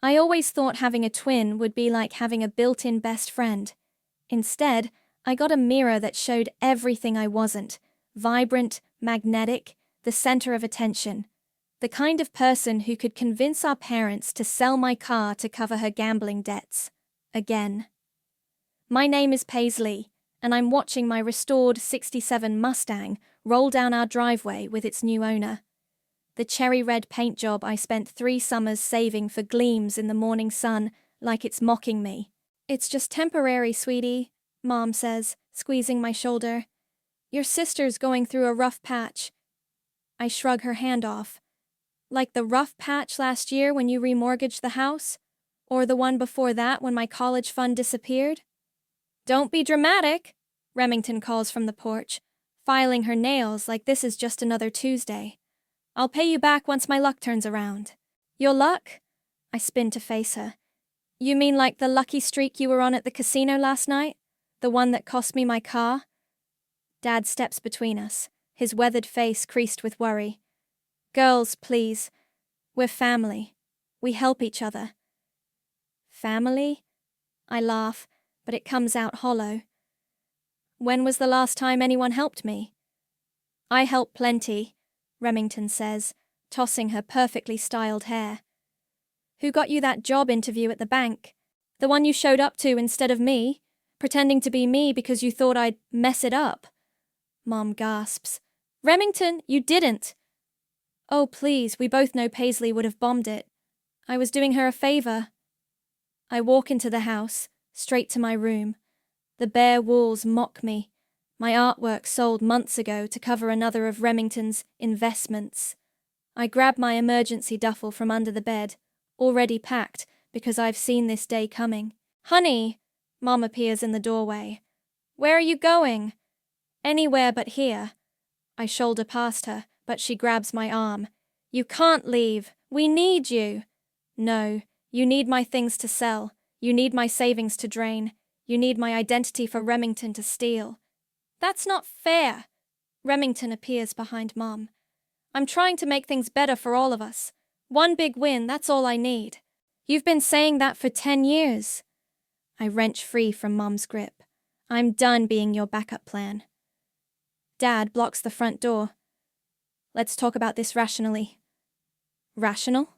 I always thought having a twin would be like having a built-in best friend. Instead, I got a mirror that showed everything I wasn't: vibrant, magnetic, the center of attention. The kind of person who could convince our parents to sell my car to cover her gambling debts. Again. My name is Paisley, and I'm watching my restored '67 Mustang roll down our driveway with its new owner. The cherry red paint job I spent 3 summers saving for gleams in the morning sun like it's mocking me. "It's just temporary, sweetie," Mom says, squeezing my shoulder. "Your sister's going through a rough patch." I shrug her hand off. "Like the rough patch last year when you remortgaged the house? Or the one before that when my college fund disappeared?" "Don't be dramatic," Remington calls from the porch, filing her nails like this is just another Tuesday. "I'll pay you back once my luck turns around." "Your luck?" I spin to face her. "You mean like the lucky streak you were on at the casino last night? The one that cost me my car?" Dad steps between us, his weathered face creased with worry. "Girls, please. We're family. We help each other." "Family?" I laugh, but it comes out hollow. "When was the last time anyone helped me?" "I help plenty," Remington says, tossing her perfectly styled hair. "Who got you that job interview at the bank? The one you showed up to instead of me, pretending to be me because you thought I'd mess it up?" Mom gasps. "Remington, you didn't!" "Oh, please, we both know Paisley would have bombed it. I was doing her a favor." I walk into the house, straight to my room. The bare walls mock me. My artwork sold months ago to cover another of Remington's investments. I grab my emergency duffel from under the bed, already packed because I've seen this day coming. "Honey," Mom appears in the doorway. "Where are you going?" "Anywhere but here." I shoulder past her, but she grabs my arm. "You can't leave. We need you." "No, you need my things to sell. You need my savings to drain. You need my identity for Remington to steal." "That's not fair." Remington appears behind Mom. "I'm trying to make things better for all of us. One big win, that's all I need." "You've been saying that for 10 years. I wrench free from Mom's grip. "I'm done being your backup plan." Dad blocks the front door. "Let's talk about this rationally." "Rational?"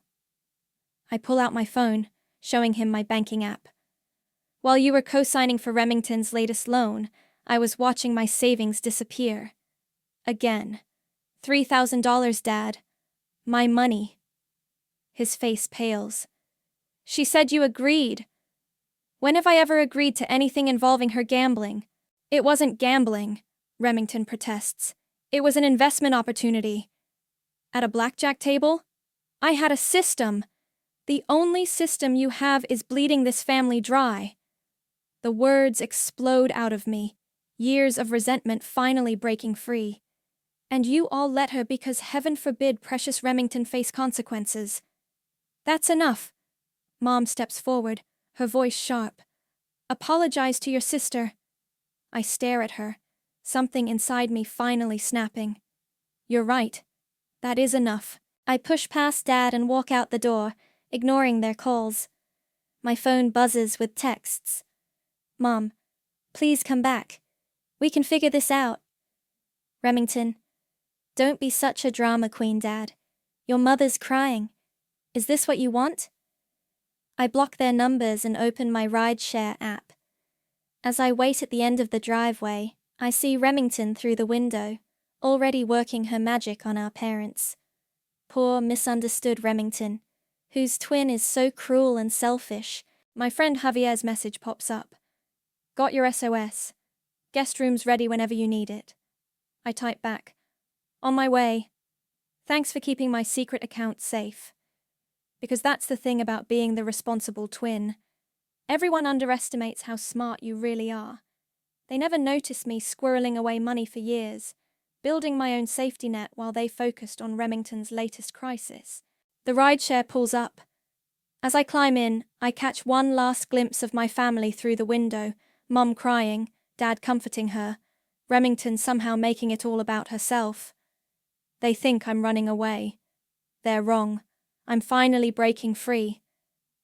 I pull out my phone, showing him my banking app. "While you were co-signing for Remington's latest loan, I was watching my savings disappear. Again. $3,000, Dad. My money." His face pales. "She said you agreed." "When have I ever agreed to anything involving her gambling?" "It wasn't gambling," Remington protests. "It was an investment opportunity." "At a blackjack table?" "I had a system." "The only system you have is bleeding this family dry." The words explode out of me, years of resentment finally breaking free. "And you all let her because heaven forbid precious Remington face consequences." "That's enough." Mom steps forward, her voice sharp. "Apologize to your sister." I stare at her, something inside me finally snapping. "You're right. That is enough." I push past Dad and walk out the door, ignoring their calls. My phone buzzes with texts. "Mom, please come back. We can figure this out." Remington, "Don't be such a drama queen, Dad. Your mother's crying. Is this what you want?" I block their numbers and open my rideshare app. As I wait at the end of the driveway, I see Remington through the window, already working her magic on our parents. Poor, misunderstood Remington, whose twin is so cruel and selfish. My friend Javier's message pops up. "Got your SOS. Guest room's ready whenever you need it." I type back. "On my way. Thanks for keeping my secret account safe." Because that's the thing about being the responsible twin. Everyone underestimates how smart you really are. They never noticed me squirreling away money for years, building my own safety net while they focused on Remington's latest crisis. The rideshare pulls up. As I climb in, I catch one last glimpse of my family through the window, Mom crying, Dad comforting her, Remington somehow making it all about herself. They think I'm running away. They're wrong. I'm finally breaking free.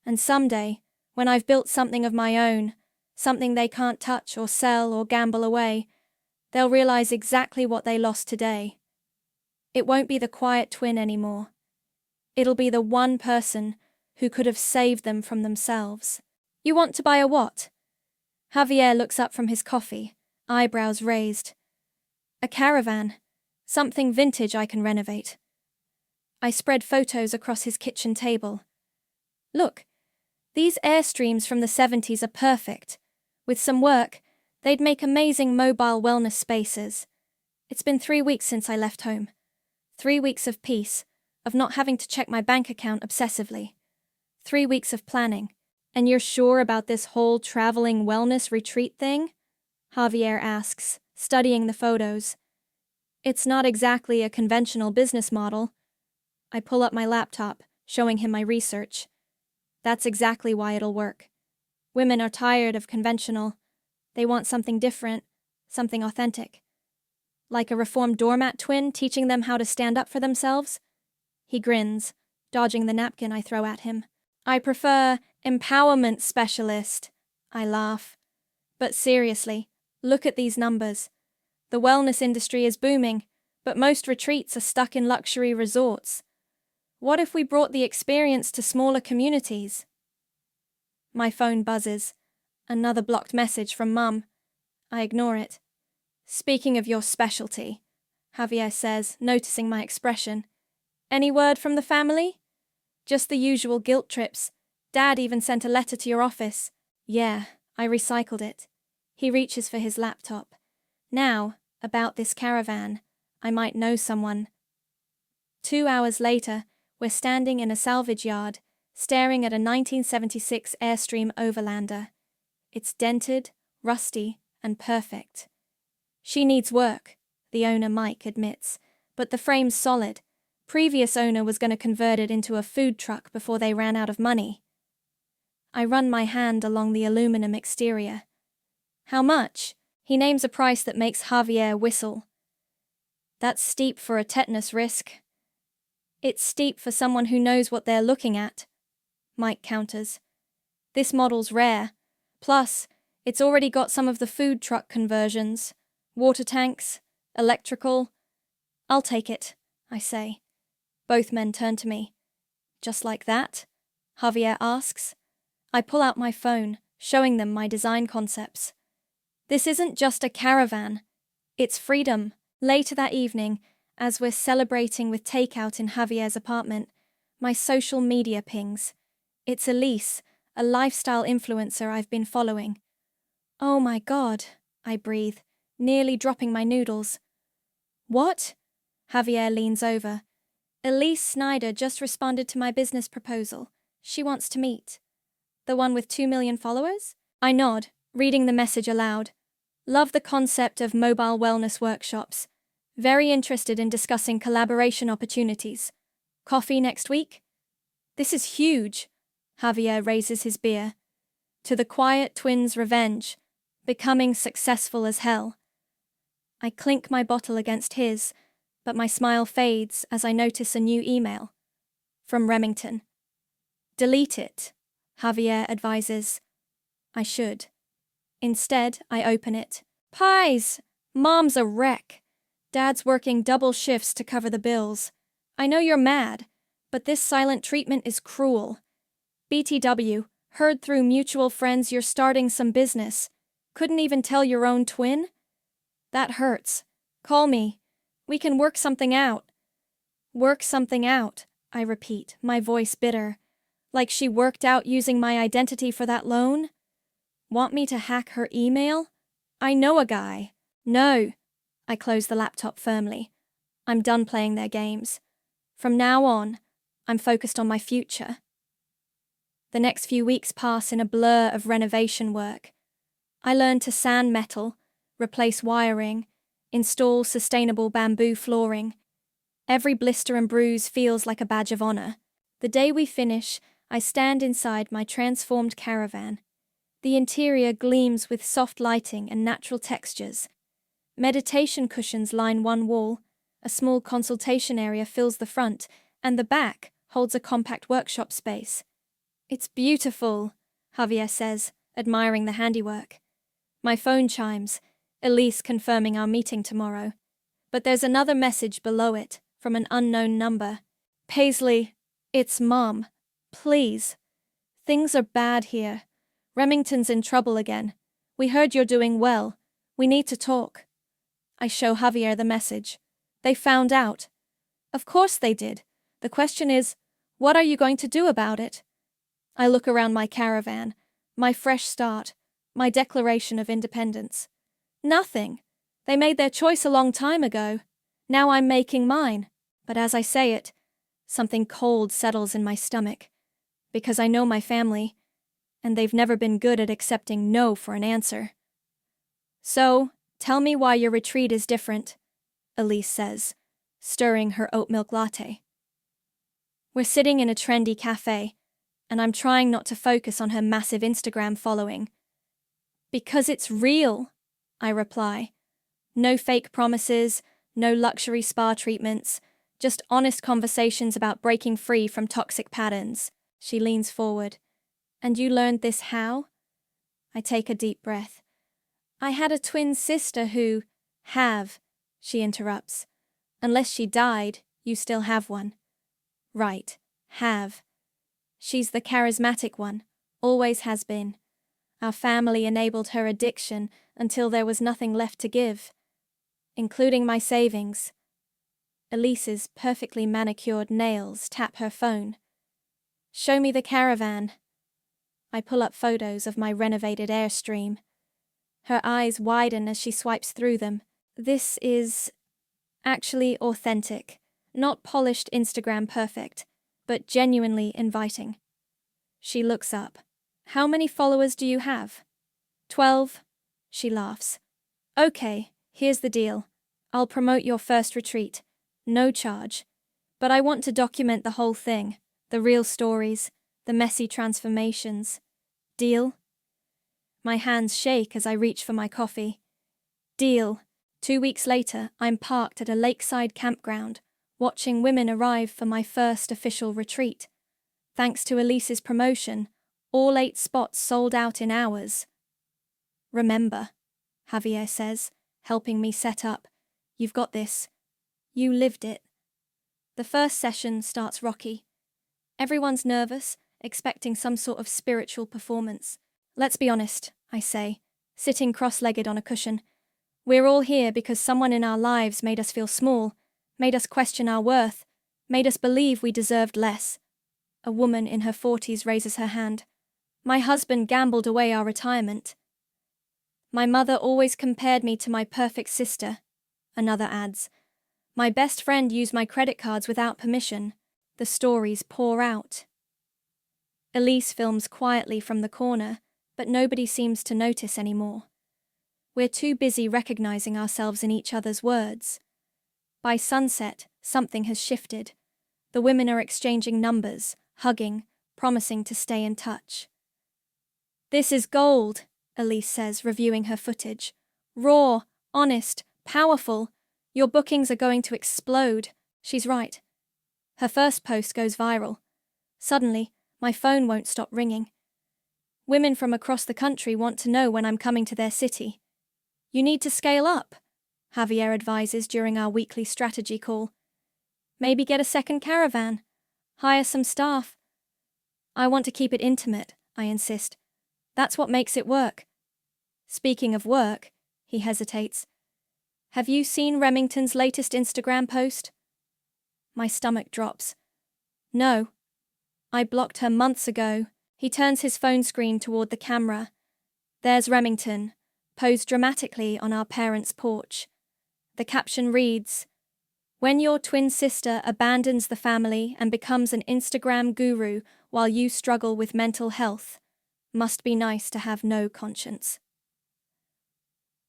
And someday, when I've built something of my own, something they can't touch or sell or gamble away, they'll realize exactly what they lost today. It won't be the quiet twin anymore. It'll be the one person who could have saved them from themselves. You want to buy a what? Javier looks up from his coffee, eyebrows raised. A caravan. Something vintage I can renovate. I spread photos across his kitchen table. Look, these Airstreams from the 70s are perfect. With some work, they'd make amazing mobile wellness spaces. It's been 3 weeks since I left home. 3 weeks of peace, of not having to check my bank account obsessively. 3 weeks of planning. And you're sure about this whole traveling wellness retreat thing? Javier asks, studying the photos. It's not exactly a conventional business model. I pull up my laptop, showing him my research. That's exactly why it'll work. Women are tired of conventional. They want something different, something authentic. Like a reformed doormat twin teaching them how to stand up for themselves? He grins, dodging the napkin I throw at him. I prefer empowerment specialist. I laugh. But seriously, look at these numbers. The wellness industry is booming, but most retreats are stuck in luxury resorts. What if we brought the experience to smaller communities? My phone buzzes. Another blocked message from Mum. I ignore it. Speaking of your specialty, Javier says, noticing my expression. Any word from the family? Just the usual guilt trips. Dad even sent a letter to your office. Yeah, I recycled it. He reaches for his laptop. Now, about this caravan, I might know someone. 2 hours later, we're standing in a salvage yard, staring at a 1976 Airstream Overlander. It's dented, rusty, and perfect. She needs work, the owner Mike admits, but the frame's solid. Previous owner was going to convert it into a food truck before they ran out of money. I run my hand along the aluminum exterior. How much? He names a price that makes Javier whistle. That's steep for a tetanus risk. It's steep for someone who knows what they're looking at, Mike counters. This model's rare. Plus, it's already got some of the food truck conversions. Water tanks, electrical. I'll take it, I say. Both men turn to me. Just like that? Javier asks. I pull out my phone, showing them my design concepts. This isn't just a caravan. It's freedom. Later that evening, as we're celebrating with takeout in Javier's apartment, my social media pings. It's Elise, a lifestyle influencer I've been following. Oh my God, I breathe, nearly dropping my noodles. What? Javier leans over. Elise Snyder just responded to my business proposal. She wants to meet. The one with 2 million followers? I nod, reading the message aloud. Love the concept of mobile wellness workshops. Very interested in discussing collaboration opportunities. Coffee next week? This is huge. Javier raises his beer. To the quiet twins' revenge. Becoming successful as hell. I clink my bottle against his, but my smile fades as I notice a new email. From Remington. Delete it, Javier advises. I should. Instead, I open it. Pies! Mom's a wreck. Dad's working double shifts to cover the bills. I know you're mad, but this silent treatment is cruel. BTW, heard through mutual friends you're starting some business. Couldn't even tell your own twin? That hurts. Call me. We can work something out. Work something out, I repeat, my voice bitter. Like she worked out using my identity for that loan? Want me to hack her email? I know a guy. No. I close the laptop firmly. I'm done playing their games. From now on, I'm focused on my future. The next few weeks pass in a blur of renovation work. I learn to sand metal, replace wiring, install sustainable bamboo flooring. Every blister and bruise feels like a badge of honor. The day we finish, I stand inside my transformed caravan. The interior gleams with soft lighting and natural textures. Meditation cushions line one wall, a small consultation area fills the front, and the back holds a compact workshop space. It's beautiful, Javier says, admiring the handiwork. My phone chimes, Elise confirming our meeting tomorrow. But there's another message below it, from an unknown number. Paisley, it's Mom. Please. Things are bad here. Remington's in trouble again. We heard you're doing well. We need to talk. I show Javier the message. They found out. Of course they did. The question is, what are you going to do about it? I look around my caravan, my fresh start, my declaration of independence. Nothing. They made their choice a long time ago. Now I'm making mine. But as I say it, something cold settles in my stomach. Because I know my family, and they've never been good at accepting no for an answer. So, tell me why your retreat is different, Elise says, stirring her oat milk latte. We're sitting in a trendy cafe, and I'm trying not to focus on her massive Instagram following. Because it's real, I reply. No fake promises, no luxury spa treatments, just honest conversations about breaking free from toxic patterns. She leans forward. And you learned this how? I take a deep breath. I had a twin sister who... she interrupts. Unless she died, you still have one. Right, have. She's the charismatic one, always has been. Our family enabled her addiction until there was nothing left to give, including my savings. Elise's perfectly manicured nails tap her phone. Show me the caravan. I pull up photos of my renovated Airstream. Her eyes widen as she swipes through them. This is actually authentic, not polished Instagram perfect, but genuinely inviting. She looks up. How many followers do you have? 12. She laughs. Okay, here's the deal. I'll promote your first retreat. No charge. But I want to document the whole thing, the real stories, the messy transformations. Deal? My hands shake as I reach for my coffee. Deal. 2 weeks later, I'm parked at a lakeside campground, watching women arrive for my first official retreat. Thanks to Elise's promotion, all 8 spots sold out in hours. Remember, Javier says, helping me set up. You've got this. You lived it. The first session starts rocky. Everyone's nervous, expecting some sort of spiritual performance. Let's be honest, I say, sitting cross-legged on a cushion. We're all here because someone in our lives made us feel small, made us question our worth, made us believe we deserved less. A woman in her 40s raises her hand. My husband gambled away our retirement. My mother always compared me to my perfect sister, another adds. My best friend used my credit cards without permission. The stories pour out. Elise films quietly from the corner, but nobody seems to notice anymore. We're too busy recognizing ourselves in each other's words. By sunset, something has shifted. The women are exchanging numbers, hugging, promising to stay in touch. This is gold, Elise says, reviewing her footage. Raw, honest, powerful. Your bookings are going to explode. She's right. Her first post goes viral. Suddenly, my phone won't stop ringing. Women from across the country want to know when I'm coming to their city. You need to scale up, Javier advises during our weekly strategy call. Maybe get a second caravan. Hire some staff. I want to keep it intimate, I insist. That's what makes it work. Speaking of work, he hesitates. Have you seen Remington's latest Instagram post? My stomach drops. No. I blocked her months ago. He turns his phone screen toward the camera. There's Remington, posed dramatically on our parents' porch. The caption reads, "When your twin sister abandons the family and becomes an Instagram guru while you struggle with mental health, must be nice to have no conscience."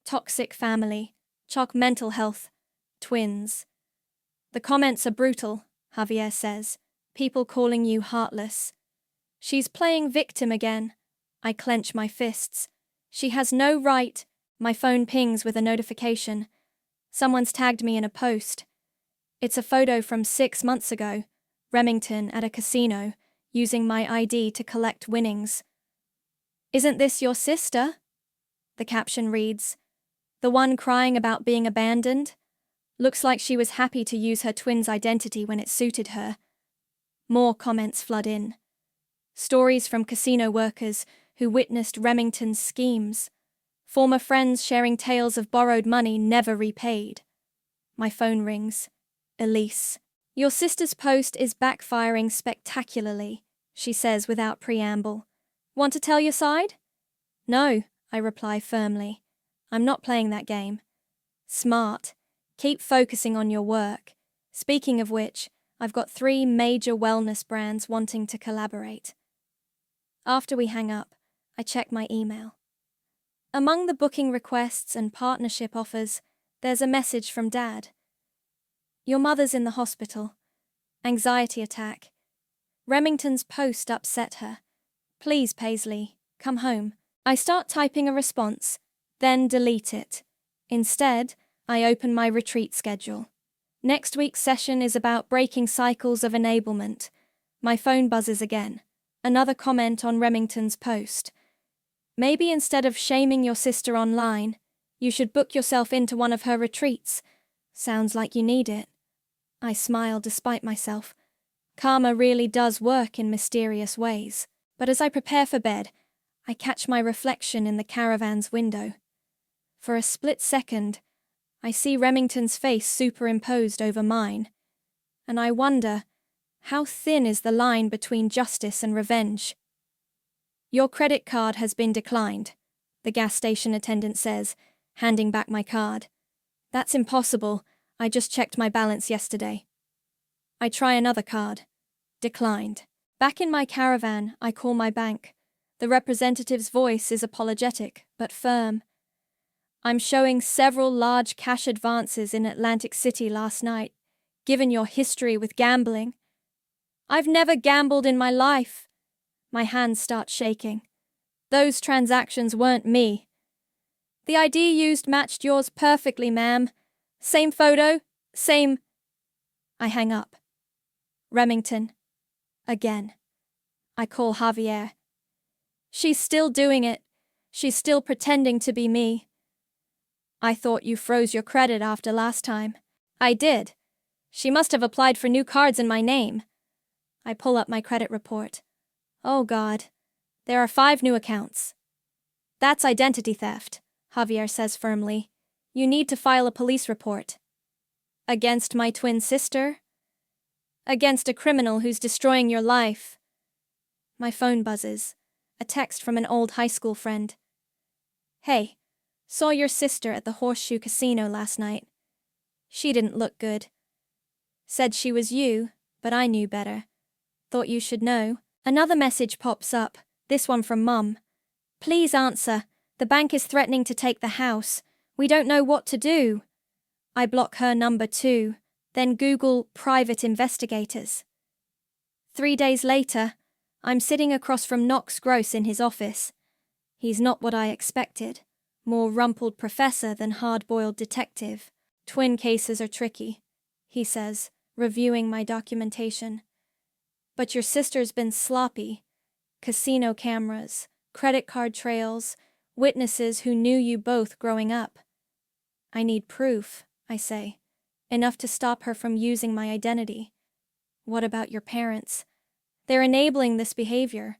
Toxic family. Chalk mental health. Twins. The comments are brutal, Javier says. People calling you heartless. She's playing victim again. I clench my fists. She has no right. My phone pings with a notification. Someone's tagged me in a post. It's a photo from 6 months ago. Remington at a casino, using my ID to collect winnings. "Isn't this your sister?" The caption reads, "The one crying about being abandoned? Looks like she was happy to use her twin's identity when it suited her." More comments flood in. Stories from casino workers who witnessed Remington's schemes. Former friends sharing tales of borrowed money never repaid. My phone rings. Elise. "Your sister's post is backfiring spectacularly," she says without preamble. "Want to tell your side?" "No," I reply firmly. "I'm not playing that game." "Smart. Keep focusing on your work. Speaking of which, I've got 3 major wellness brands wanting to collaborate." After we hang up, I check my email. Among the booking requests and partnership offers, there's a message from Dad. "Your mother's in the hospital. Anxiety attack. Remington's post upset her. Please, Paisley, come home." I start typing a response, then delete it. Instead, I open my retreat schedule. Next week's session is about breaking cycles of enablement. My phone buzzes again. Another comment on Remington's post. "Maybe instead of shaming your sister online, you should book yourself into one of her retreats. Sounds like you need it." I smile despite myself. Karma really does work in mysterious ways. But as I prepare for bed, I catch my reflection in the caravan's window. For a split second, I see Remington's face superimposed over mine, and I wonder, how thin is the line between justice and revenge? "Your credit card has been declined," the gas station attendant says, handing back my card. "That's impossible. I just checked my balance yesterday." I try another card. Declined. Back in my caravan, I call my bank. The representative's voice is apologetic, but firm. "I'm showing several large cash advances in Atlantic City last night, given your history with gambling." "I've never gambled in my life." My hands start shaking. "Those transactions weren't me." "The ID used matched yours perfectly, ma'am. Same photo, same—" I hang up. Remington. Again. I call Javier. "She's still doing it. She's still pretending to be me." "I thought you froze your credit after last time." "I did. She must have applied for new cards in my name." I pull up my credit report. Oh God, there are 5 new accounts. "That's identity theft," Javier says firmly. "You need to file a police report." "Against my twin sister?" "Against a criminal who's destroying your life." My phone buzzes. A text from an old high school friend. "Hey, saw your sister at the Horseshoe Casino last night. She didn't look good. Said she was you, but I knew better. Thought you should know." Another message pops up, this one from Mum. "Please answer. The bank is threatening to take the house. We don't know what to do." I block her number too, then Google private investigators. 3 days later, I'm sitting across from Knox Gross in his office. He's not what I expected. More rumpled professor than hard-boiled detective. "Twin cases are tricky," he says, reviewing my documentation. "But your sister's been sloppy. Casino cameras, credit card trails, witnesses who knew you both growing up." "I need proof," I say. "Enough to stop her from using my identity." "What about your parents? They're enabling this behavior."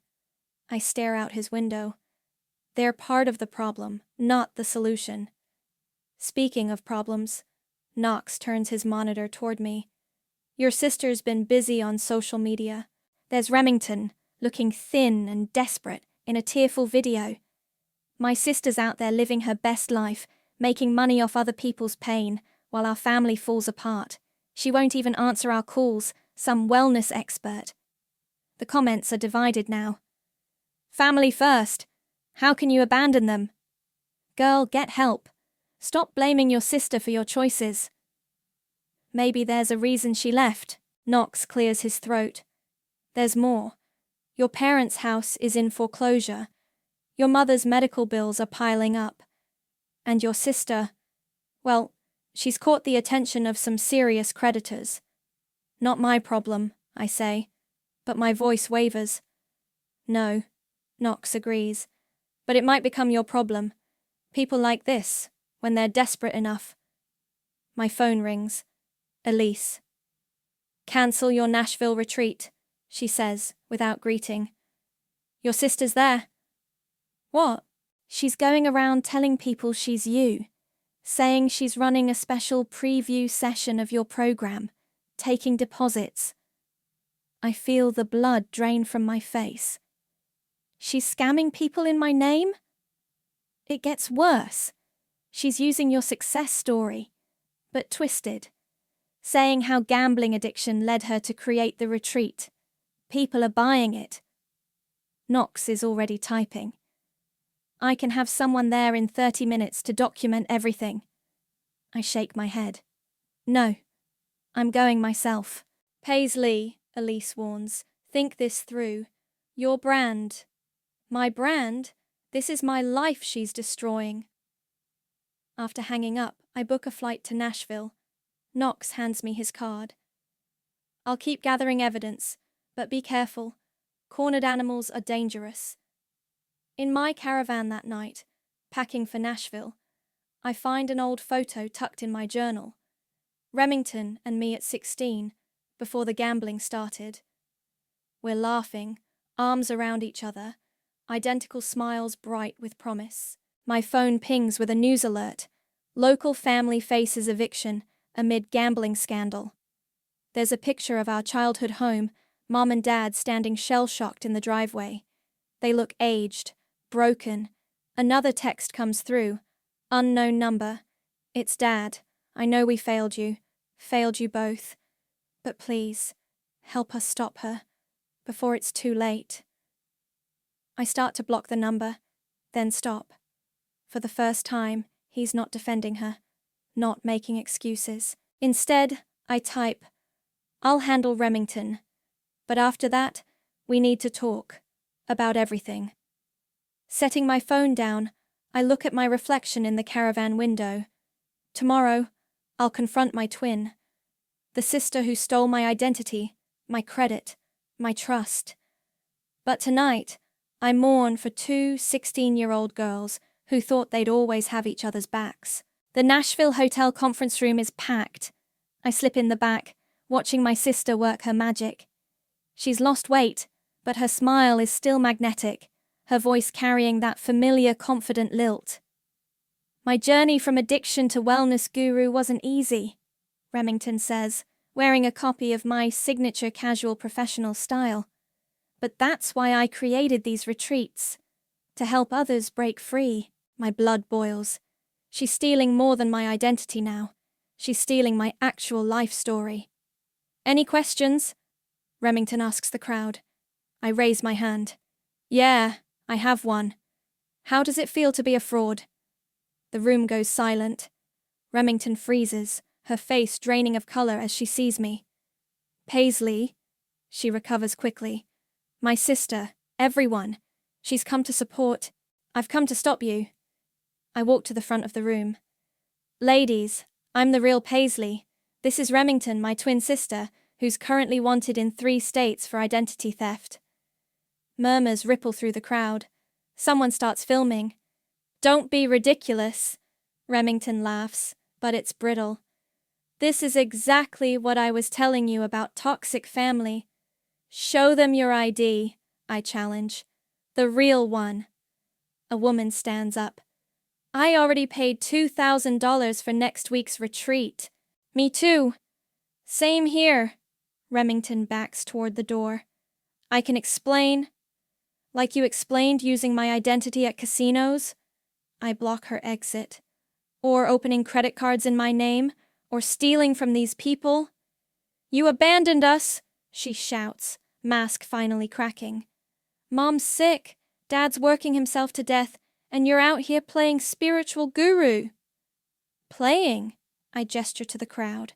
I stare out his window. "They're part of the problem, not the solution." Speaking of problems, Knox turns his monitor toward me. "Your sister's been busy on social media. There's Remington, looking thin and desperate, in a tearful video. My sister's out there living her best life, making money off other people's pain, while our family falls apart. She won't even answer our calls, some wellness expert." The comments are divided now. "Family first. How can you abandon them?" "Girl, get help. Stop blaming your sister for your choices." "Maybe there's a reason she left." Knox clears his throat. "There's more. Your parents' house is in foreclosure. Your mother's medical bills are piling up. And your sister, well, she's caught the attention of some serious creditors." "Not my problem," I say. But my voice wavers. No, Knox agrees. But it might become your problem. People like this, when they're desperate enough. My phone rings. Elise. Cancel your Nashville retreat, she says, without greeting. Your sister's there. What? She's going around telling people she's you, saying she's running a special preview session of your program, taking deposits. I feel the blood drain from my face. She's scamming people in my name? It gets worse. She's using your success story, but twisted, saying how gambling addiction led her to create the retreat. People are buying it. Knox is already typing. I can have someone there in 30 minutes to document everything. I shake my head. No, I'm going myself. Paisley, Elise warns, think this through. Your brand. My brand? This is my life she's destroying. After hanging up, I book a flight to Nashville. Knox hands me his card. I'll keep gathering evidence, but be careful. Cornered animals are dangerous. In my caravan that night, packing for Nashville, I find an old photo tucked in my journal. Remington and me at 16, before the gambling started. We're laughing, arms around each other, identical smiles bright with promise. My phone pings with a news alert. Local family faces eviction amid gambling scandal. There's a picture of our childhood home, Mom and Dad standing shell-shocked in the driveway. They look aged, broken. Another text comes through. Unknown number. It's Dad. I know we failed you both. But please, help us stop her, before it's too late. I start to block the number, then stop. For the first time, he's not defending her, not making excuses. Instead, I type, I'll handle Remington. But after that, we need to talk. About everything. Setting my phone down, I look at my reflection in the caravan window. Tomorrow, I'll confront my twin. The sister who stole my identity, my credit, my trust. But tonight, I mourn for two 16-year-old girls who thought they'd always have each other's backs. The Nashville hotel conference room is packed. I slip in the back, watching my sister work her magic. She's lost weight, but her smile is still magnetic, her voice carrying that familiar, confident lilt. My journey from addiction to wellness guru wasn't easy, Remington says, wearing a copy of my signature casual professional style. But that's why I created these retreats. To help others break free. My blood boils. She's stealing more than my identity now. She's stealing my actual life story. Any questions? Remington asks the crowd. I raise my hand. Yeah, I have one. How does it feel to be a fraud? The room goes silent. Remington freezes, her face draining of color as she sees me. Paisley, she recovers quickly. My sister, everyone. She's come to support. I've come to stop you. I walk to the front of the room. Ladies, I'm the real Paisley. This is Remington, my twin sister, who's currently wanted in 3 states for identity theft. Murmurs ripple through the crowd. Someone starts filming. Don't be ridiculous. Remington laughs, but it's brittle. This is exactly what I was telling you about toxic family. Show them your ID, I challenge. The real one. A woman stands up. I already paid $2,000 for next week's retreat. Me too. Same here. Remington backs toward the door. I can explain. Like you explained using my identity at casinos? I block her exit. Or opening credit cards in my name, or stealing from these people. You abandoned us, she shouts, mask finally cracking. Mom's sick, Dad's working himself to death, and you're out here playing spiritual guru. Playing? I gesture to the crowd.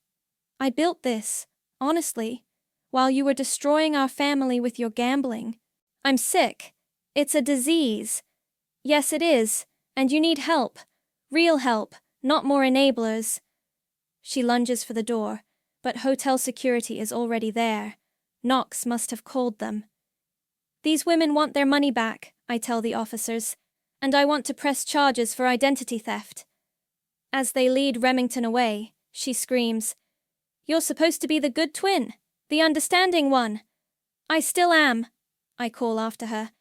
I built this, honestly, while you were destroying our family with your gambling. I'm sick. It's a disease. Yes, it is, and you need help. Real help, not more enablers. She lunges for the door, but hotel security is already there. Knox must have called them. These women want their money back, I tell the officers, and I want to press charges for identity theft. As they lead Remington away, she screams, "You're supposed to be the good twin, the understanding one." "I still am," I call after her.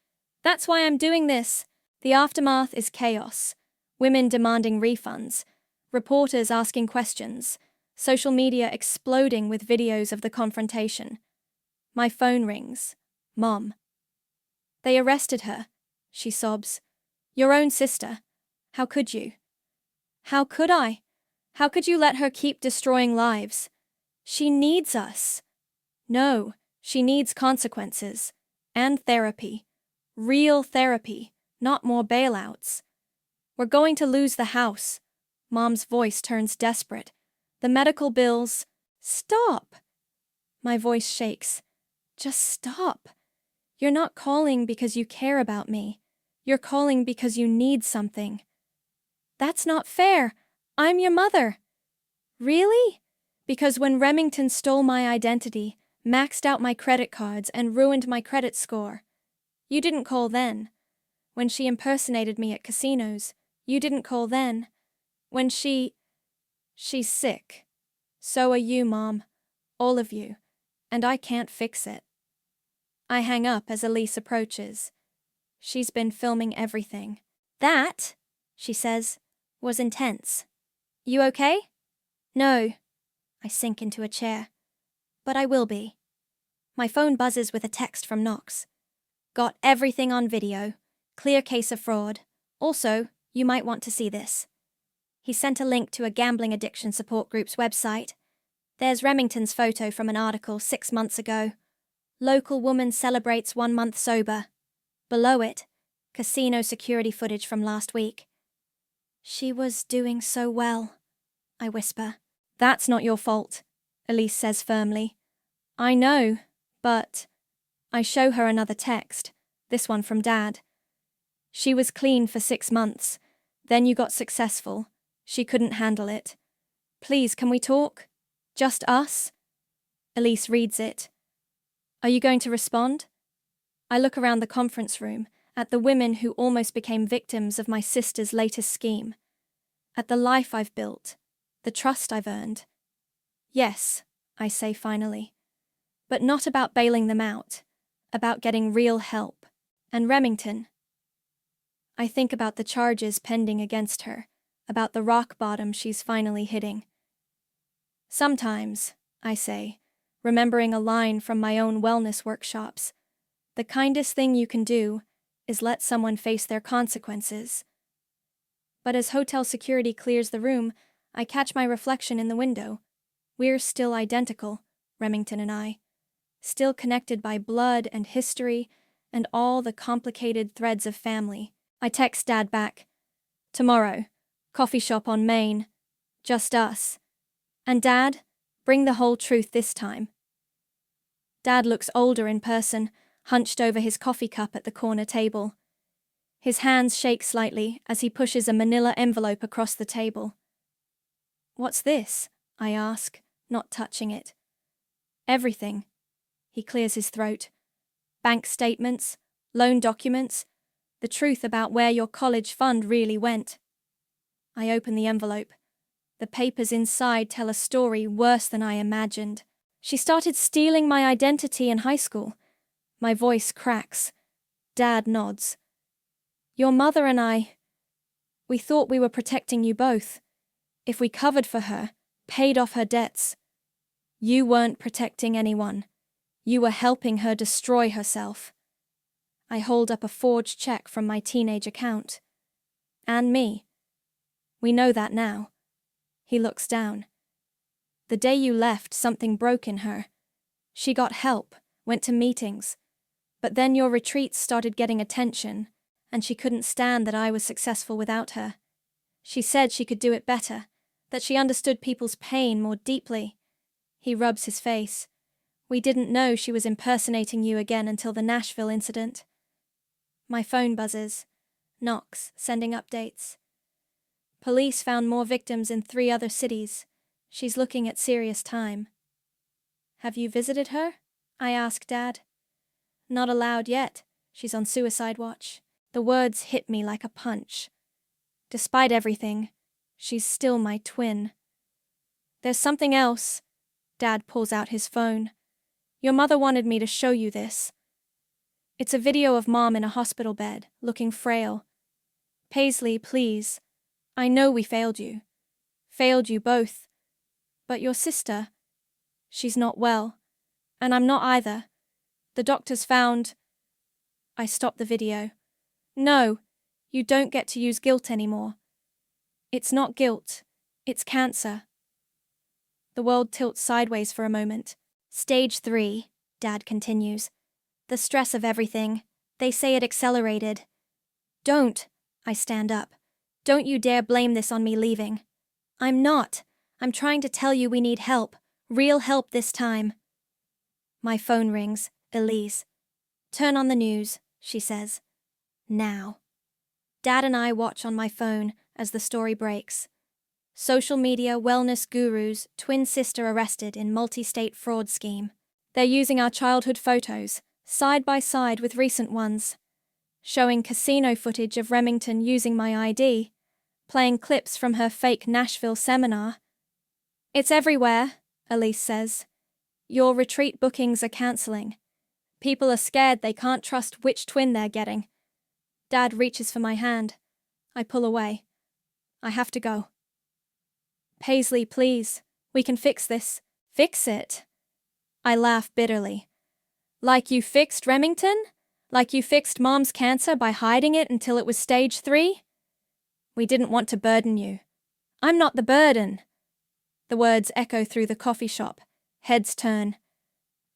"That's why I'm doing this." The aftermath is chaos. Women demanding refunds, reporters asking questions, social media exploding with videos of the confrontation. My phone rings. Mom. "They arrested her," she sobs. "Your own sister. How could you?" "How could I? How could you let her keep destroying lives? She needs us." "No, she needs consequences. And therapy. Real therapy, not more bailouts. We're going to lose the house." Mom's voice turns desperate. "The medical bills—" "Stop!" My voice shakes. "Just stop. You're not calling because you care about me. You're calling because you need something." "That's not fair. I'm your mother." "Really?" "Because when Remington stole my identity, maxed out my credit cards, and ruined my credit score. You didn't call then. When she impersonated me at casinos, you didn't call then. When she's sick. So are you, Mom. All of you. And I can't fix it." I hang up as Elise approaches. She's been filming everything. "That," she says, "was intense. You okay?" "No." I sink into a chair. "But I will be." My phone buzzes with a text from Knox. "Got everything on video. Clear case of fraud. Also, you might want to see this." He sent a link to a gambling addiction support group's website. There's Remington's photo from an article 6 months ago. Local woman celebrates 1 month sober. Below it, casino security footage from last week. "She was doing so well," I whisper. "That's not your fault," Elise says firmly. "I know, but..." I show her another text, this one from Dad. "She was clean for 6 months. Then you got successful. She couldn't handle it. Please, can we talk? Just us?" Elise reads it. "Are you going to respond?" I look around the conference room, at the women who almost became victims of my sister's latest scheme. At the life I've built, the trust I've earned. "Yes," I say finally. "But not about bailing them out. About getting real help. And Remington." I think about the charges pending against her, about the rock bottom she's finally hitting. "Sometimes," I say, remembering a line from my own wellness workshops, "the kindest thing you can do is let someone face their consequences." But as hotel security clears the room, I catch my reflection in the window. We're still identical, Remington and I. Still connected by blood and history and all the complicated threads of family. I text Dad back. "Tomorrow, coffee shop on Main. Just us. And Dad, bring the whole truth this time." Dad looks older in person, hunched over his coffee cup at the corner table. His hands shake slightly as he pushes a manila envelope across the table. "What's this?" I ask, not touching it. "Everything." He clears his throat. "Bank statements, loan documents, the truth about where your college fund really went." I open the envelope. The papers inside tell a story worse than I imagined. She started stealing my identity in high school. My voice cracks. Dad nods. "Your mother and we thought we were protecting you both. If we covered for her, paid off her debts. You weren't protecting anyone. You were helping her destroy herself." I hold up a forged check from my teenage account. "And me. We know that now." He looks down. "The day you left, something broke in her. She got help, went to meetings. But then your retreats started getting attention, and she couldn't stand that I was successful without her. She said she could do it better, that she understood people's pain more deeply." He rubs his face. "We didn't know she was impersonating you again until the Nashville incident." My phone buzzes. Knox, sending updates. "Police found more victims in 3 other cities. She's looking at serious time." "Have you visited her?" I ask Dad. Not allowed yet. She's on suicide watch. The words hit me like a punch. Despite everything, she's still my twin. There's something else. Dad pulls out his phone. Your mother wanted me to show you this. It's a video of Mom in a hospital bed, looking frail. Paisley, please. I know we failed you. Failed you both. But your sister, she's not well. And I'm not either. The doctors found... I stopped the video. No, you don't get to use guilt anymore. It's not guilt. It's cancer. The world tilts sideways for a moment. Stage 3, Dad continues. The stress of everything. They say it accelerated. Don't. I stand up. Don't you dare blame this on me leaving. I'm not. I'm trying to tell you we need help. Real help this time. My phone rings. Elise. Turn on the news, she says. Now. Dad and I watch on my phone as the story breaks. Social media wellness gurus, twin sister arrested in multi-state fraud scheme. They're using our childhood photos, side by side with recent ones. Showing casino footage of Remington using my ID. Playing clips from her fake Nashville seminar. It's everywhere, Elise says. Your retreat bookings are cancelling. People are scared they can't trust which twin they're getting. Dad reaches for my hand. I pull away. I have to go. Paisley, please. We can fix this. Fix it? I laugh bitterly. Like you fixed Remington? Like you fixed Mom's cancer by hiding it until it was stage 3? We didn't want to burden you. I'm not the burden. The words echo through the coffee shop. Heads turn.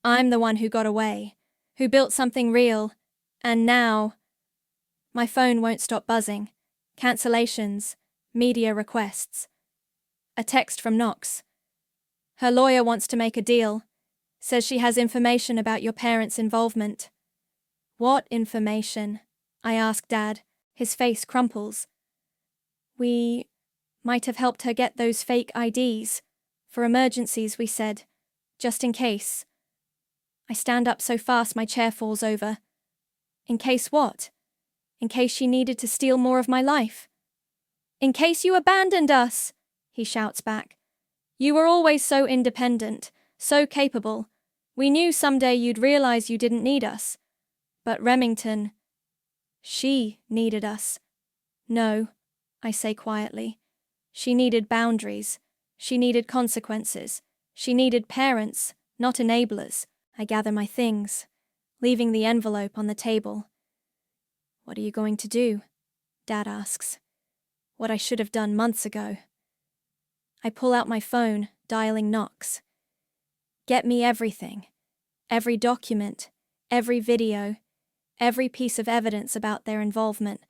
I'm the one who got away, who built something real, and now... My phone won't stop buzzing. Cancellations, media requests. A text from Knox. Her lawyer wants to make a deal. Says she has information about your parents' involvement. What information? I ask Dad. His face crumples. We might have helped her get those fake IDs. For emergencies, we said. Just in case. I stand up so fast my chair falls over. In case what? In case she needed to steal more of my life. In case you abandoned us, he shouts back. You were always so independent, so capable. We knew someday you'd realize you didn't need us. But Remington, she needed us. No, I say quietly. She needed boundaries. She needed consequences. She needed parents, not enablers. I gather my things, leaving the envelope on the table. What are you going to do? Dad asks. What I should have done months ago. I pull out my phone, dialing Knox. Get me everything. Every document, every video, every piece of evidence about their involvement.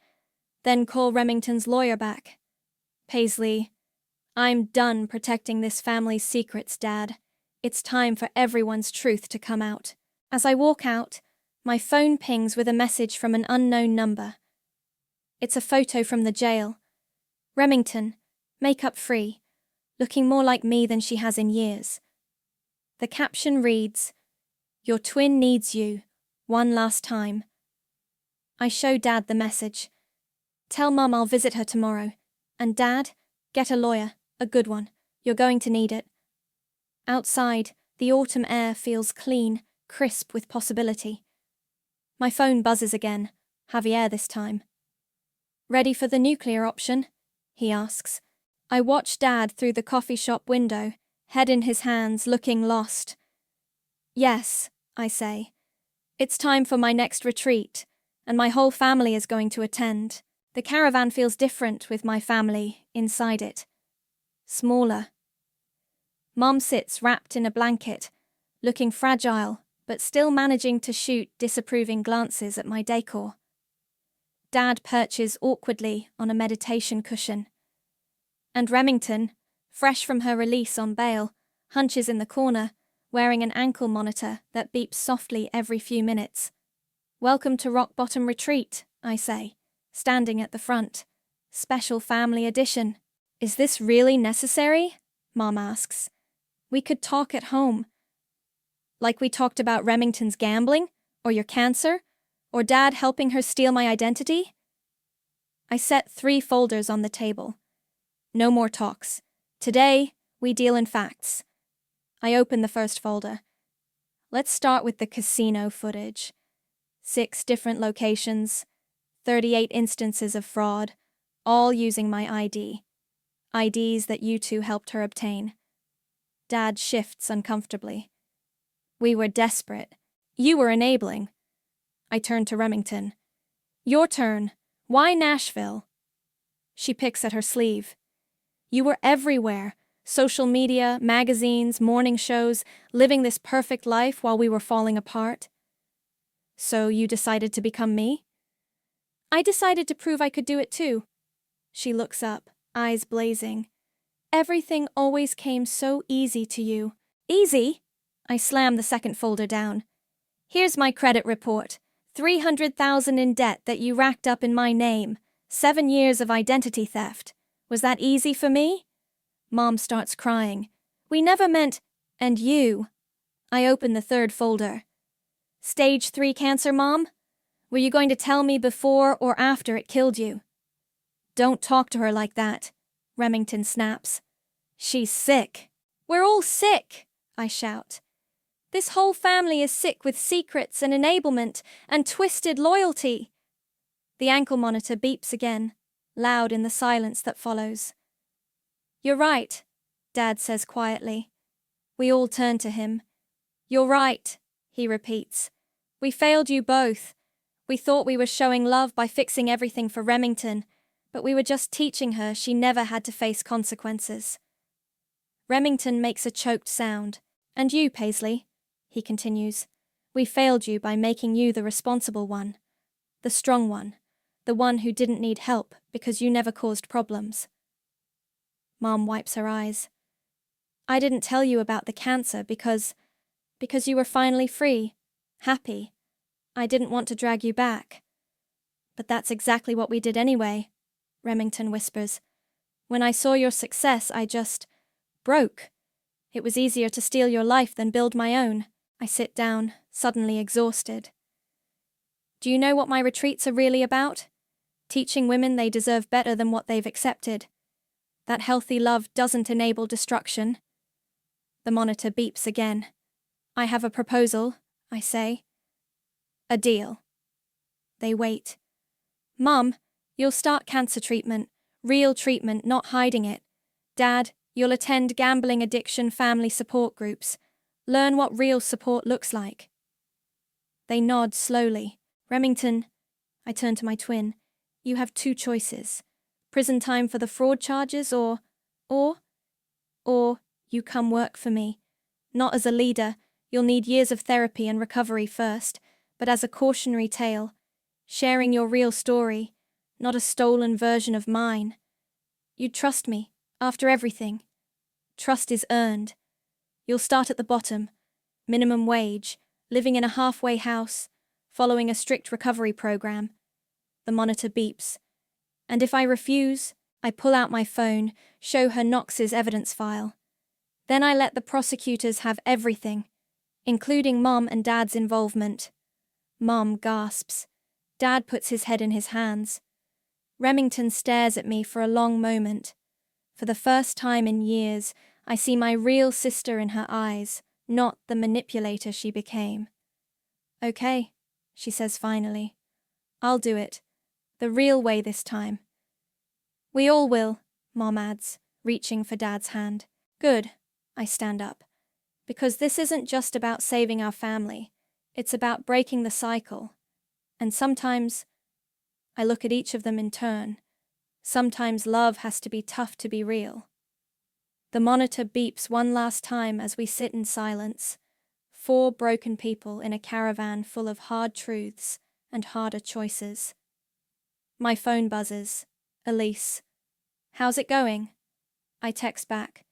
Then call Remington's lawyer back. Paisley, I'm done protecting this family's secrets, Dad. It's time for everyone's truth to come out. As I walk out, my phone pings with a message from an unknown number. It's a photo from the jail. Remington, makeup free, looking more like me than she has in years. The caption reads, Your twin needs you, one last time. I show Dad the message. Tell Mum I'll visit her tomorrow. And Dad, get a lawyer, a good one. You're going to need it. Outside, the autumn air feels clean, crisp with possibility. My phone buzzes again, Javier this time. Ready for the nuclear option? He asks. I watch Dad through the coffee shop window, head in his hands, looking lost. Yes, I say. It's time for my next retreat, and my whole family is going to attend. The caravan feels different with my family inside it. Smaller. Mom sits wrapped in a blanket, looking fragile, but still managing to shoot disapproving glances at my decor. Dad perches awkwardly on a meditation cushion. And Remington, fresh from her release on bail, hunches in the corner, wearing an ankle monitor that beeps softly every few minutes. Welcome to Rock Bottom Retreat, I say, standing at the front. Special family edition. Is this really necessary? Mom asks. We could talk at home. Like we talked about Remington's gambling, or your cancer, or Dad helping her steal my identity? I set 3 folders on the table. No more talks. Today, we deal in facts. I open the first folder. Let's start with the casino footage. 6 different locations, 38 instances of fraud, all using my ID. IDs that you two helped her obtain. Dad shifts uncomfortably. We were desperate. You were enabling. I turn to Remington. Your turn. Why Nashville? She picks at her sleeve. You were everywhere. Social media, magazines, morning shows, living this perfect life while we were falling apart. So you decided to become me? I decided to prove I could do it too. She looks up, eyes blazing. Everything always came so easy to you. Easy? I slam the second folder down. Here's my credit report. 300,000 in debt that you racked up in my name. 7 years of identity theft. Was that easy for me? Mom starts crying. We never meant… And you. I open the third folder. Stage 3 cancer, Mom? Were you going to tell me before or after it killed you? Don't talk to her like that, Remington snaps. She's sick. We're all sick, I shout. This whole family is sick with secrets and enablement and twisted loyalty. The ankle monitor beeps again, loud in the silence that follows. You're right, Dad says quietly. We all turn to him. You're right, he repeats. We failed you both. We thought we were showing love by fixing everything for Remington, but we were just teaching her she never had to face consequences. Remington makes a choked sound. And you, Paisley, he continues. We failed you by making you the responsible one. The strong one. The one who didn't need help because you never caused problems. Mom wipes her eyes. I didn't tell you about the cancer because you were finally free, happy. I didn't want to drag you back. But that's exactly what we did anyway, Remington whispers. When I saw your success, I just broke. It was easier to steal your life than build my own. I sit down, suddenly exhausted. Do you know what my retreats are really about? Teaching women they deserve better than what they've accepted. That healthy love doesn't enable destruction. The monitor beeps again. I have a proposal, I say. A deal. They wait. Mum, you'll start cancer treatment. Real treatment, not hiding it. Dad, you'll attend gambling addiction family support groups. Learn what real support looks like. They nod slowly. Remington, I turn to my twin. You have 2 choices. Prison time for the fraud charges or you come work for me. Not as a leader, you'll need years of therapy and recovery first, but as a cautionary tale, sharing your real story, not a stolen version of mine. You'd trust me, after everything. Trust is earned. You'll start at the bottom, minimum wage, living in a halfway house, following a strict recovery program. The monitor beeps. And if I refuse, I pull out my phone, show her Knox's evidence file. Then I let the prosecutors have everything, including Mom and Dad's involvement. Mom gasps. Dad puts his head in his hands. Remington stares at me for a long moment. For the first time in years, I see my real sister in her eyes, not the manipulator she became. Okay, she says finally. I'll do it. The real way this time. We all will, Mom adds, reaching for Dad's hand. Good, I stand up. Because this isn't just about saving our family. It's about breaking the cycle. And sometimes, I look at each of them in turn. Sometimes love has to be tough to be real. The monitor beeps one last time as we sit in silence. 4 broken people in a caravan full of hard truths and harder choices. My phone buzzes. Elise. How's it going? I text back.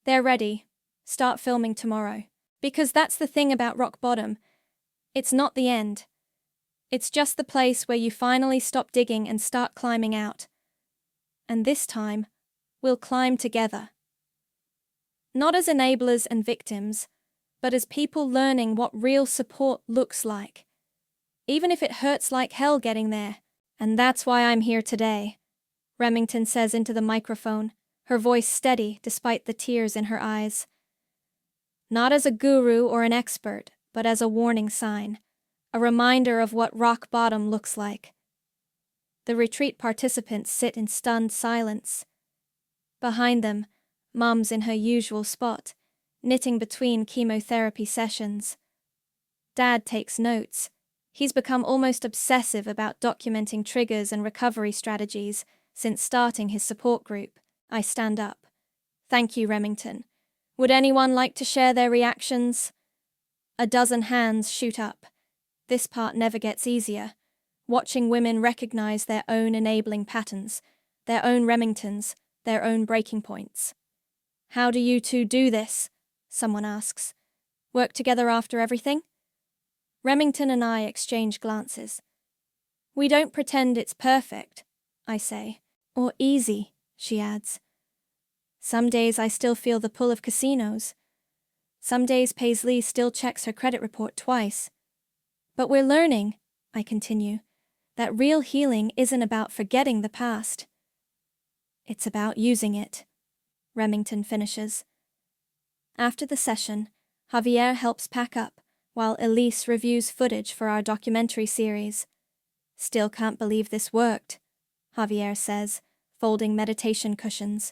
They're ready. Start filming tomorrow. Because that's the thing about rock bottom. It's not the end. It's just the place where you finally stop digging and start climbing out. And this time, we'll climb together. Not as enablers and victims, but as people learning what real support looks like, even if it hurts like hell getting there. And that's why I'm here today, Remington says into the microphone, her voice steady despite the tears in her eyes. Not as a guru or an expert, but as a warning sign, a reminder of what rock bottom looks like. The retreat participants sit in stunned silence. Behind them, Mom's in her usual spot, knitting between chemotherapy sessions. Dad takes notes. He's become almost obsessive about documenting triggers and recovery strategies since starting his support group. I stand up. Thank you, Remington. Would anyone like to share their reactions? A dozen hands shoot up. This part never gets easier. Watching women recognize their own enabling patterns, their own Remingtons, their own breaking points. How do you two do this? Someone asks. Work together after everything? Remington and I exchange glances. We don't pretend it's perfect, I say. Or easy, she adds. Some days I still feel the pull of casinos. Some days Paisley still checks her credit report twice. But we're learning, I continue, that real healing isn't about forgetting the past. It's about using it, Remington finishes. After the session, Javier helps pack up, while Elise reviews footage for our documentary series. Still can't believe this worked, Javier says, folding meditation cushions.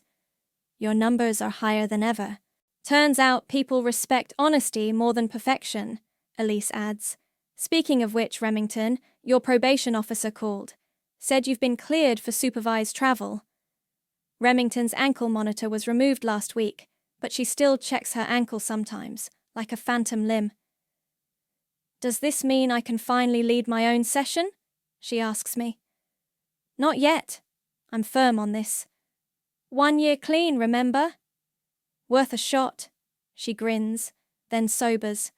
Your numbers are higher than ever. Turns out people respect honesty more than perfection, Elise adds. Speaking of which, Remington, your probation officer called. Said you've been cleared for supervised travel. Remington's ankle monitor was removed last week, but she still checks her ankle sometimes, like a phantom limb. Does this mean I can finally lead my own session? She asks me. Not yet. I'm firm on this. 1 year clean, remember? Worth a shot. She grins, then sobers.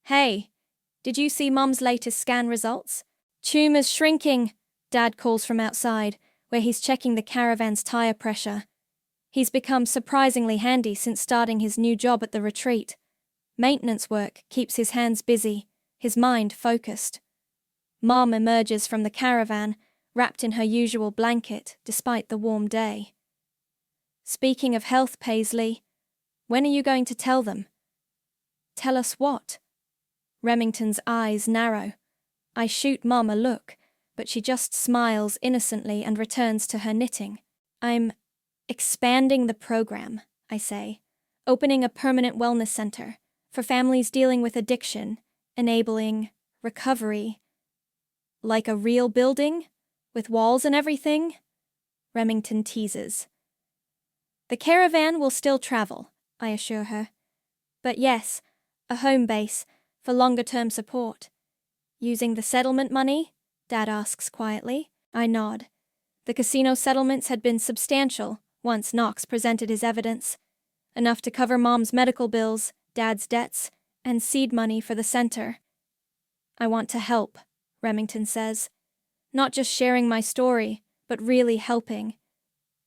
Hey, did you see Mum's latest scan results? Tumor's shrinking, Dad calls from outside, where he's checking the caravan's tire pressure. He's become surprisingly handy since starting his new job at the retreat. Maintenance work keeps his hands busy, his mind focused. Mom emerges from the caravan, wrapped in her usual blanket, despite the warm day. Speaking of health, Paisley, when are you going to tell them? Tell us what? Remington's eyes narrow. I shoot Mom a look, but she just smiles innocently and returns to her knitting. I'm expanding the program, I say, opening a permanent wellness center for families dealing with addiction, enabling recovery. Like a real building? With walls and everything? Remington teases. The caravan will still travel, I assure her. But yes, a home base for longer-term support. Using the settlement money? Dad asks quietly. I nod. The casino settlements had been substantial once Knox presented his evidence. Enough to cover Mom's medical bills, Dad's debts, and seed money for the center. I want to help, Remington says. Not just sharing my story, but really helping.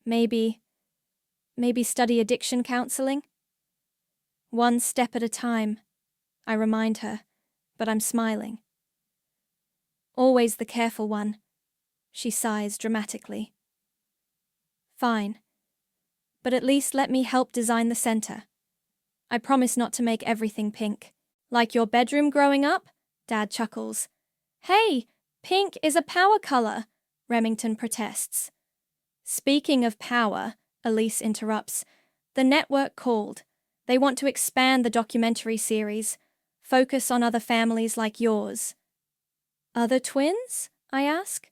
Maybe study addiction counseling? One step at a time, I remind her, but I'm smiling. Always the careful one, she sighs dramatically. Fine, but at least let me help design the center. I promise not to make everything pink. Like your bedroom growing up? Dad chuckles. Hey, pink is a power color, Remington protests. Speaking of power, Elise interrupts, the network called. They want to expand the documentary series, focus on other families like yours. Other twins? I ask.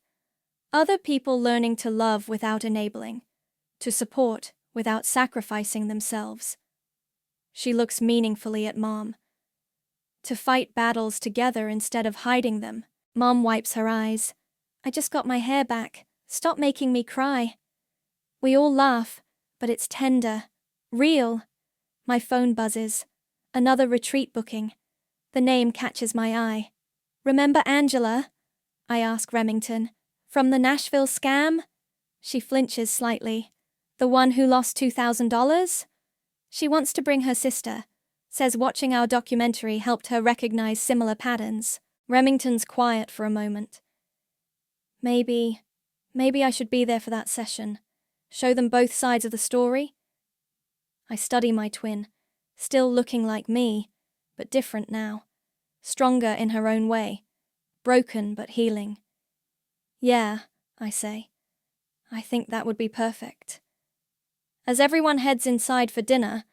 Other people learning to love without enabling, to support without sacrificing themselves. She looks meaningfully at Mom. To fight battles together instead of hiding them. Mom wipes her eyes. I just got my hair back. Stop making me cry. We all laugh, but it's tender, real. My phone buzzes. Another retreat booking. The name catches my eye. Remember Angela? I ask Remington. From the Nashville scam? She flinches slightly. The one who lost $2,000? She wants to bring her sister, Says watching our documentary helped her recognize similar patterns. Remington's quiet for a moment. Maybe I should be there for that session. Show them both sides of the story? I study my twin, still looking like me, but different now. Stronger in her own way. Broken but healing. Yeah, I say. I think that would be perfect. As everyone heads inside for dinner,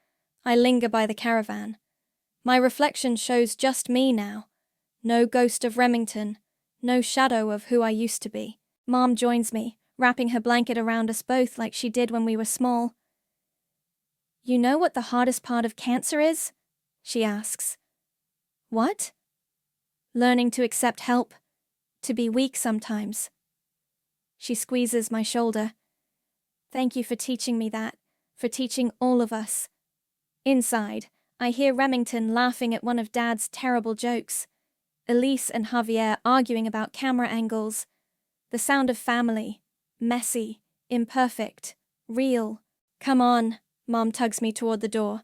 I linger by the caravan. My reflection shows just me now. No ghost of Remington, no shadow of who I used to be. Mom joins me, wrapping her blanket around us both like she did when we were small. You know what the hardest part of cancer is? She asks. What? Learning to accept help, to be weak sometimes. She squeezes my shoulder. Thank you for teaching me that, for teaching all of us. Inside, I hear Remington laughing at one of Dad's terrible jokes. Elise and Javier arguing about camera angles. The sound of family. Messy, imperfect, real. Come on, Mom tugs me toward the door.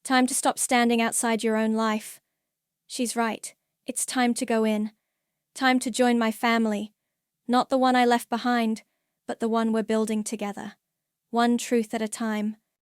Time to stop standing outside your own life. She's right. It's time to go in. Time to join my family. Not the one I left behind, but the one we're building together. One truth at a time.